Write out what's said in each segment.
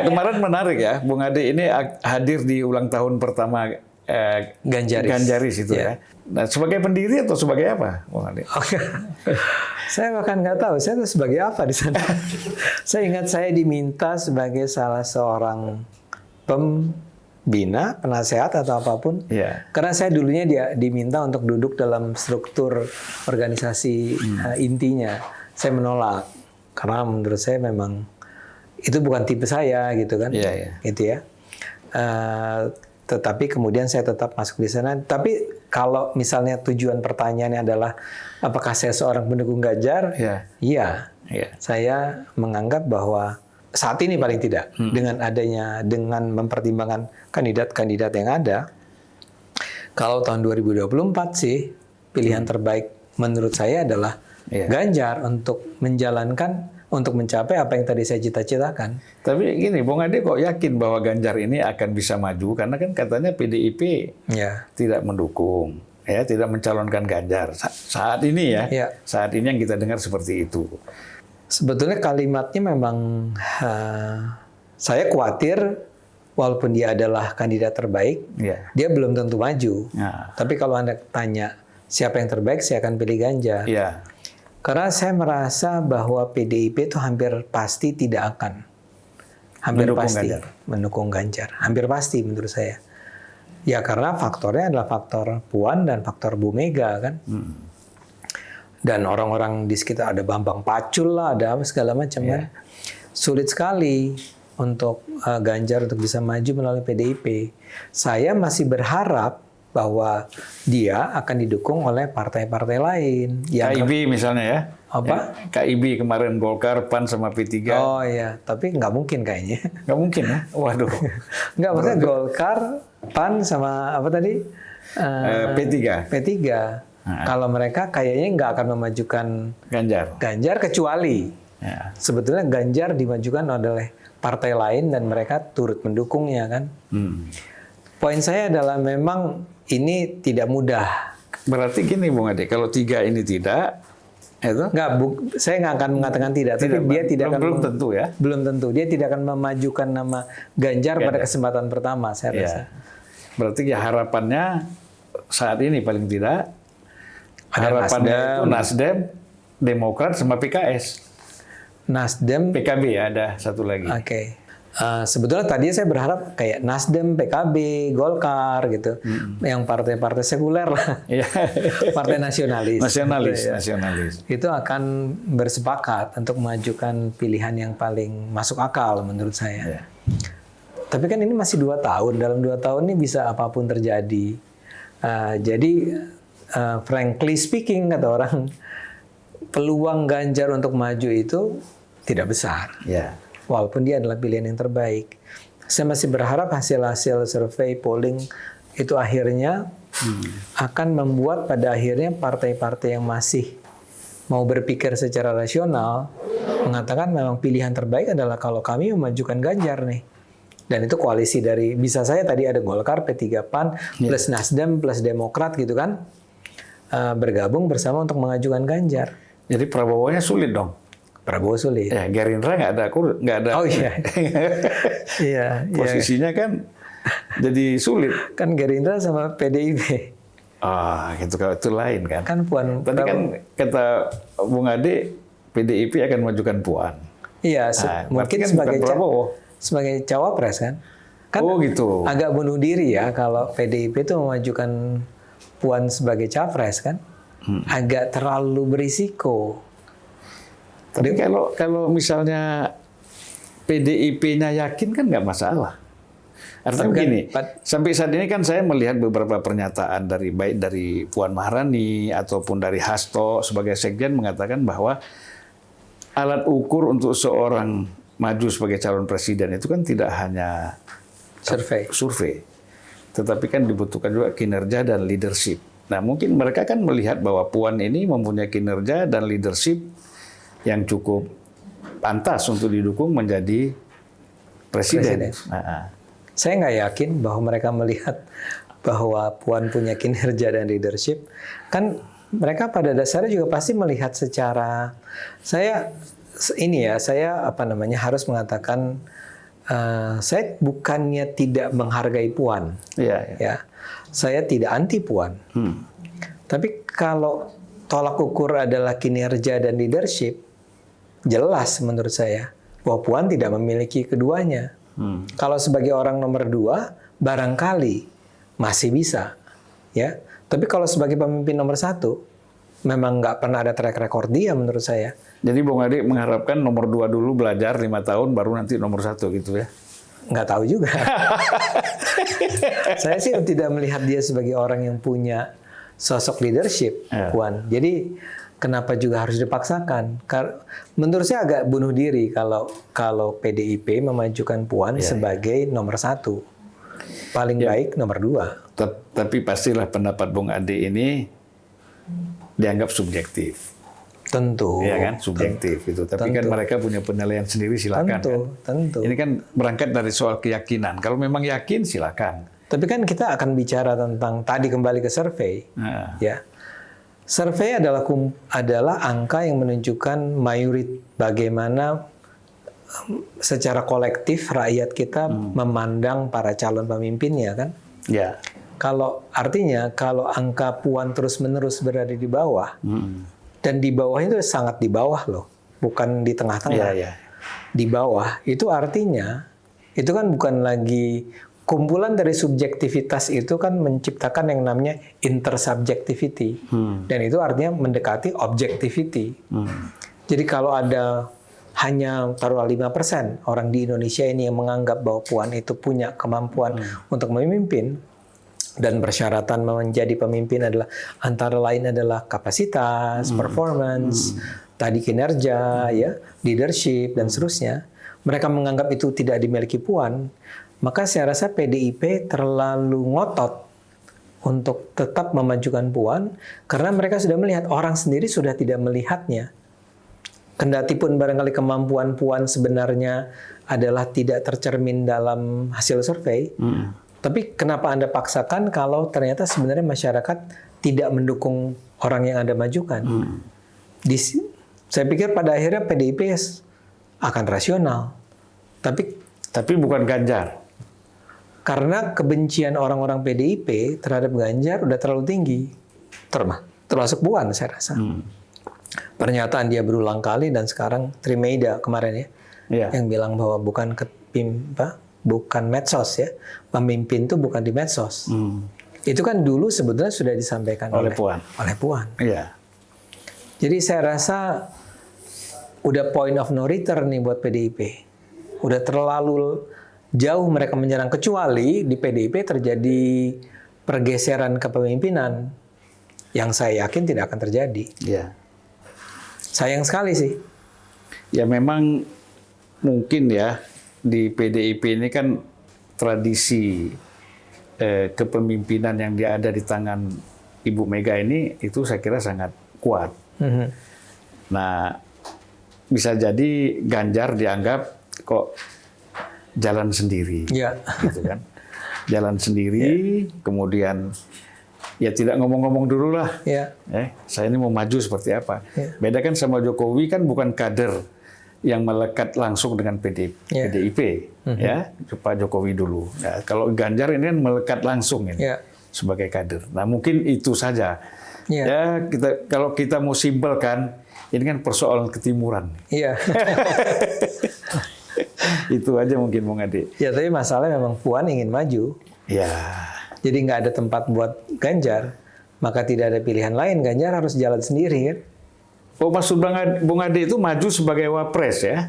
kemarin menarik ya, Bung Ade ini hadir di ulang tahun pertama Ganjaris itu ya. Nah, sebagai pendiri atau sebagai apa, Bung Ade? Saya bahkan nggak tahu saya itu sebagai apa di sana. Saya ingat saya diminta sebagai salah seorang pembina, penasehat atau apapun. Karena saya dulunya diminta untuk duduk dalam struktur organisasi intinya. Saya menolak karena menurut saya memang itu bukan tipe saya gitu kan. Gitu ya. Tetapi kemudian saya tetap masuk di sana. Tapi kalau misalnya tujuan pertanyaannya adalah apakah saya seorang pendukung Ganjar? Iya. Saya menganggap bahwa saat ini paling tidak dengan mempertimbangkan kandidat-kandidat yang ada, kalau tahun 2024 sih pilihan terbaik menurut saya adalah Ganjar untuk mencapai apa yang tadi saya cita-citakan. Tapi gini, Bung Ade kok yakin bahwa Ganjar ini akan bisa maju? Karena kan katanya PDIP tidak mendukung, tidak mencalonkan Ganjar. Saat ini saat ini yang kita dengar seperti itu. Sebetulnya kalimatnya memang saya khawatir walaupun dia adalah kandidat terbaik, dia belum tentu maju. Tapi kalau Anda tanya siapa yang terbaik, saya akan pilih Ganjar. Karena saya merasa bahwa PDIP itu hampir pasti tidak akan mendukung Ganjar. Hampir pasti menurut saya. Ya karena faktornya adalah faktor Puan dan faktor Bu Mega kan. Dan orang-orang di sekitar ada Bambang Pacul lah, ada apa segala macam kan. Sulit sekali untuk Ganjar untuk bisa maju melalui PDIP. Saya masih berharap bahwa dia akan didukung oleh partai-partai lain. KIB misalnya ya. Apa? KIB kemarin Golkar, PAN sama P3. Oh iya, tapi nggak mungkin kayaknya. Nggak mungkin ya? Waduh. Nggak, maksudnya Golkar, PAN sama apa tadi? P3. Kalau mereka kayaknya nggak akan memajukan Ganjar kecuali sebetulnya Ganjar dimajukan oleh partai lain dan mereka turut mendukungnya kan. Poin saya adalah memang ini tidak mudah. Berarti gini Bung Ade, kalau 3 ini tidak, itu saya nggak akan mengatakan tidak, tapi dia tidak akan belum tentu ya. Belum tentu, dia tidak akan memajukan nama Ganjar pada kesempatan pertama, saya rasa. Berarti ya harapannya saat ini paling tidak harapannya itu Nasdem, Demokrat sama PKS. Nasdem, PKB ya ada satu lagi. Sebetulnya tadi saya berharap kayak Nasdem, PKB, Golkar gitu, yang partai-partai sekuler lah, partai nasionalis. Itu akan bersepakat untuk memajukan pilihan yang paling masuk akal menurut saya. Tapi kan ini masih 2 tahun, dalam 2 tahun ini bisa apapun terjadi. Jadi frankly speaking kata orang, peluang Ganjar untuk maju itu tidak besar. Walaupun dia adalah pilihan yang terbaik. Saya masih berharap hasil-hasil survei polling itu akhirnya akan membuat pada akhirnya partai-partai yang masih mau berpikir secara rasional mengatakan memang pilihan terbaik adalah kalau kami memajukan Ganjar nih. Dan itu koalisi dari, bisa saya tadi ada Golkar, P3 PAN, plus Nasdem, plus Demokrat gitu kan, bergabung bersama untuk mengajukan Ganjar. Jadi Prabowo-nya sulit dong. Prabowo sulit. Gerindra nggak ada. Oh iya. Posisinya kan jadi sulit. Kan Gerindra sama PDIP. Gitu kalau itu lain kan. Kan Puan. Tadi kan kata Bung Ade, PDIP akan mengajukan Puan. Iya, mungkin kan sebagai cawapres kan. Kan gitu. Agak bunuh diri ya kalau PDIP itu memajukan Puan sebagai capres kan. Agak terlalu berisiko. Tapi kalau misalnya PDIP-nya yakin kan nggak masalah. Artinya begini, sampai saat ini kan saya melihat beberapa pernyataan baik dari Puan Maharani ataupun dari Hasto sebagai sekjen mengatakan bahwa alat ukur untuk seorang maju sebagai calon presiden itu kan tidak hanya survei, tetapi kan dibutuhkan juga kinerja dan leadership. Nah mungkin mereka kan melihat bahwa Puan ini mempunyai kinerja dan leadership yang cukup pantas untuk didukung menjadi presiden. Saya nggak yakin bahwa mereka melihat bahwa Puan punya kinerja dan leadership. Kan mereka pada dasarnya juga pasti melihat secara, saya harus mengatakan saya bukannya tidak menghargai Puan, ya. Saya tidak anti Puan. Tapi kalau tolak ukur adalah kinerja dan leadership, jelas menurut saya bahwa Puan tidak memiliki keduanya. Kalau sebagai orang nomor 2, barangkali masih bisa, ya. Tapi kalau sebagai pemimpin nomor 1, memang nggak pernah ada track record dia menurut saya. Jadi Bung Ade mengharapkan nomor 2 dulu belajar 5 tahun, baru nanti nomor 1 gitu ya? Nggak tahu juga. Saya sih tidak melihat dia sebagai orang yang punya sosok leadership, Puan. Jadi kenapa juga harus dipaksakan? Menurut saya agak bunuh diri kalau PDIP memajukan Puan sebagai nomor 1. Paling baik nomor 2. Tapi pastilah pendapat Bung Ade ini dianggap subjektif. Tentu. Iya kan, subjektif itu. Tapi kan mereka punya penilaian sendiri, silakan. Tentu. Ini kan berangkat dari soal keyakinan. Kalau memang yakin, silakan. Tapi kan kita akan bicara tentang tadi kembali ke survei, ya. Survei adalah angka yang menunjukkan bagaimana secara kolektif rakyat kita memandang para calon pemimpinnya, kan? Ya. Artinya kalau angka Puan terus-menerus berada di bawah, dan di bawah itu sangat di bawah loh, bukan di tengah-tengah. Di bawah itu artinya itu kan bukan lagi kumpulan dari subjektivitas, itu kan menciptakan yang namanya intersubjectivity. Dan itu artinya mendekati objectivity. Jadi kalau ada hanya taruhlah 5% orang di Indonesia ini yang menganggap bahwa Puan itu punya kemampuan untuk memimpin, dan persyaratan menjadi pemimpin adalah antara lain adalah kapasitas, performance, tadi kinerja, ya, leadership dan seterusnya. Mereka menganggap itu tidak dimiliki Puan, maka saya rasa PDIP terlalu ngotot untuk tetap memajukan Puan karena mereka sudah melihat, orang sendiri sudah tidak melihatnya. Kendati pun barangkali kemampuan Puan sebenarnya adalah tidak tercermin dalam hasil survei. Tapi kenapa Anda paksakan kalau ternyata sebenarnya masyarakat tidak mendukung orang yang Anda majukan? Saya pikir pada akhirnya PDIP akan rasional. Tapi bukan Ganjar. Karena kebencian orang-orang PDIP terhadap Ganjar udah terlalu tinggi. Termasuk Puan saya rasa. Pernyataan dia berulang kali, dan sekarang Trimeida kemarin yang bilang bahwa bukan medsos ya, pemimpin itu bukan di medsos. Itu kan dulu sebetulnya sudah disampaikan oleh Puan. Iya. Jadi saya rasa udah point of no return nih buat PDIP. Udah terlalu jauh mereka menyerang, kecuali di PDIP terjadi pergeseran kepemimpinan yang saya yakin tidak akan terjadi. Iya. Sayang sekali sih. Ya memang mungkin ya, di PDIP ini kan tradisi kepemimpinan yang dia ada di tangan Ibu Mega ini itu saya kira sangat kuat. Nah, bisa jadi Ganjar dianggap kok jalan sendiri, gitu kan? Jalan sendiri, kemudian ya tidak ngomong-ngomong dulu lah. Saya ini mau maju seperti apa? Beda kan sama Jokowi, kan bukan kader yang melekat langsung dengan PDIP, ya, Pak Jokowi dulu. Nah, kalau Ganjar ini kan melekat langsung ini sebagai kader. Nah, mungkin itu saja. Ya, kalau kita mau simpelkan, ini kan persoalan ketimuran. Itu aja mungkin, Bung Ade. Ya, tapi masalahnya memang Puan ingin maju. Jadi nggak ada tempat buat Ganjar, maka tidak ada pilihan lain. Ganjar harus jalan sendiri, kan? Oh, maksud Bung Ade itu maju sebagai wapres ya?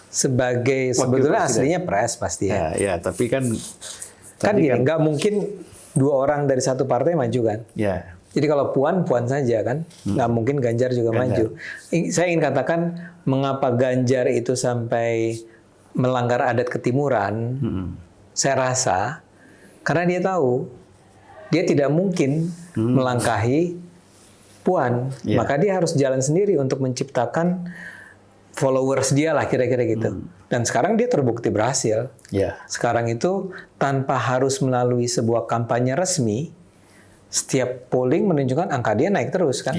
Sebagai sebetulnya aslinya pres pasti ya. Ya, tapi kan gini, nggak mungkin 2 orang dari satu partai maju kan? Ya. Jadi kalau Puan saja kan, nggak mungkin Ganjar juga maju. Saya ingin katakan mengapa Ganjar itu sampai melanggar adat ketimuran. Saya rasa karena dia tahu dia tidak mungkin melangkahi Puan, maka dia harus jalan sendiri untuk menciptakan followers dia lah, kira-kira gitu. Dan sekarang dia terbukti berhasil. Sekarang itu tanpa harus melalui sebuah kampanye resmi, setiap polling menunjukkan angka dia naik terus kan.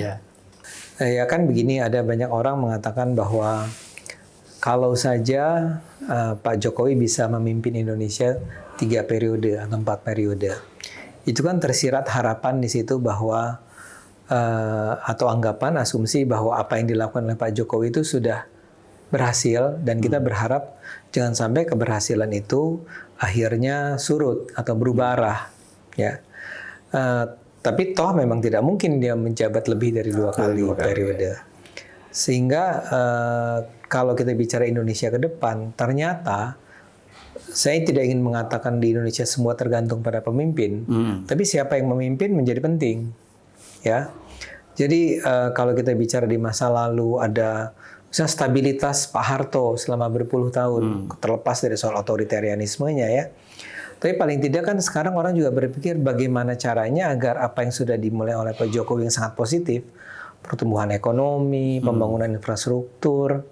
Ya kan begini, ada banyak orang mengatakan bahwa kalau saja Pak Jokowi bisa memimpin Indonesia 3 periode atau 4 periode, itu kan tersirat harapan di situ bahwa atau anggapan, asumsi bahwa apa yang dilakukan oleh Pak Jokowi itu sudah berhasil, dan kita berharap jangan sampai keberhasilan itu akhirnya surut atau berubah arah, ya. Tapi toh memang tidak mungkin dia menjabat lebih dari 2 kali periode. Sehingga kalau kita bicara Indonesia ke depan, ternyata saya tidak ingin mengatakan di Indonesia semua tergantung pada pemimpin, tapi siapa yang memimpin menjadi penting, ya. Jadi kalau kita bicara di masa lalu ada misalnya stabilitas Pak Harto selama berpuluh tahun, terlepas dari soal otoritarianismenya, ya. Tapi paling tidak kan sekarang orang juga berpikir bagaimana caranya agar apa yang sudah dimulai oleh Pak Jokowi yang sangat positif, pertumbuhan ekonomi, pembangunan infrastruktur,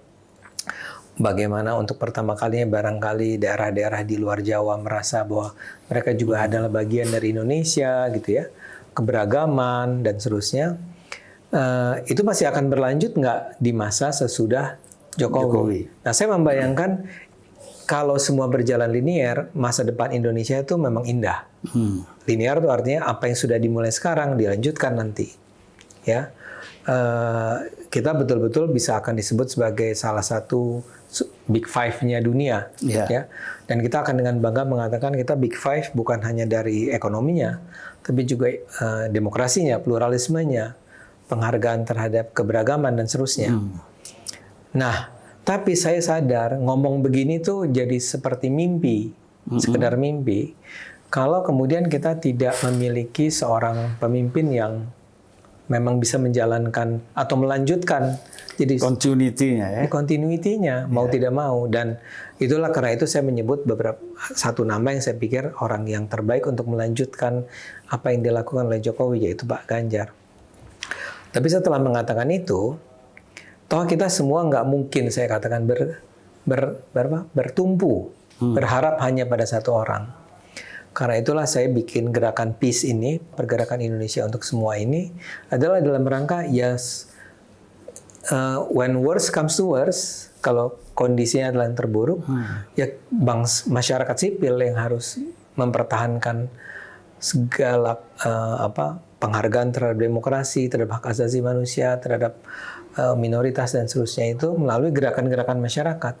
bagaimana untuk pertama kalinya barangkali daerah-daerah di luar Jawa merasa bahwa mereka juga adalah bagian dari Indonesia, gitu ya, keberagaman dan seterusnya. Itu masih akan berlanjut nggak di masa sesudah Jokowi? Nah, saya membayangkan kalau semua berjalan linear, masa depan Indonesia itu memang indah. Linear itu artinya apa yang sudah dimulai sekarang dilanjutkan nanti, ya. Kita betul-betul bisa akan disebut sebagai salah satu Big Five-nya dunia, ya. Dan kita akan dengan bangga mengatakan kita Big Five bukan hanya dari ekonominya, tapi juga demokrasinya, pluralismenya, penghargaan terhadap keberagaman dan seterusnya. Nah, tapi saya sadar ngomong begini tuh jadi seperti mimpi, sekedar mimpi. Kalau kemudian kita tidak memiliki seorang pemimpin yang memang bisa menjalankan atau melanjutkan, jadi continuity-nya, ya. Continuity-nya mau tidak mau, dan itulah karena itu saya menyebut satu nama yang saya pikir orang yang terbaik untuk melanjutkan apa yang dilakukan oleh Jokowi, yaitu Pak Ganjar. Tapi setelah mengatakan itu, toh kita semua nggak mungkin saya katakan bertumpu, berharap hanya pada satu orang. Karena itulah saya bikin gerakan Peace ini, pergerakan Indonesia untuk semua ini adalah dalam rangka when worst comes to worst, kalau kondisinya adalah yang terburuk, ya masyarakat sipil yang harus mempertahankan segala penghargaan terhadap demokrasi, terhadap hak asasi manusia, terhadap minoritas dan seterusnya itu melalui gerakan-gerakan masyarakat.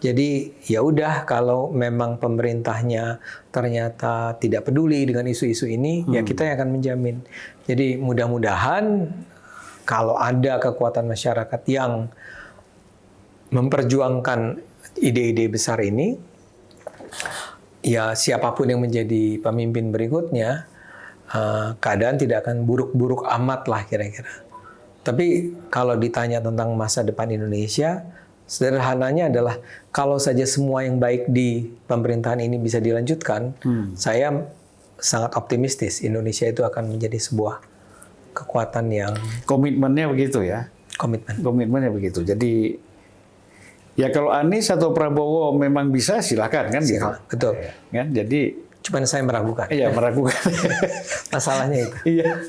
Jadi ya udah, kalau memang pemerintahnya ternyata tidak peduli dengan isu-isu ini, ya kita yang akan menjamin. Jadi mudah-mudahan kalau ada kekuatan masyarakat yang memperjuangkan ide-ide besar ini, ya siapapun yang menjadi pemimpin berikutnya, keadaan tidak akan buruk-buruk amat lah kira-kira. Tapi kalau ditanya tentang masa depan Indonesia, sederhananya adalah kalau saja semua yang baik di pemerintahan ini bisa dilanjutkan, saya sangat optimistis Indonesia itu akan menjadi sebuah kekuatan yang... Komitmennya begitu, ya? Komitmennya begitu. Jadi, ya kalau Anies atau Prabowo memang bisa, silakan kan? Betul. Kan? Jadi... Cuman saya meragukan. Iya, meragukan. Masalahnya itu. Iya.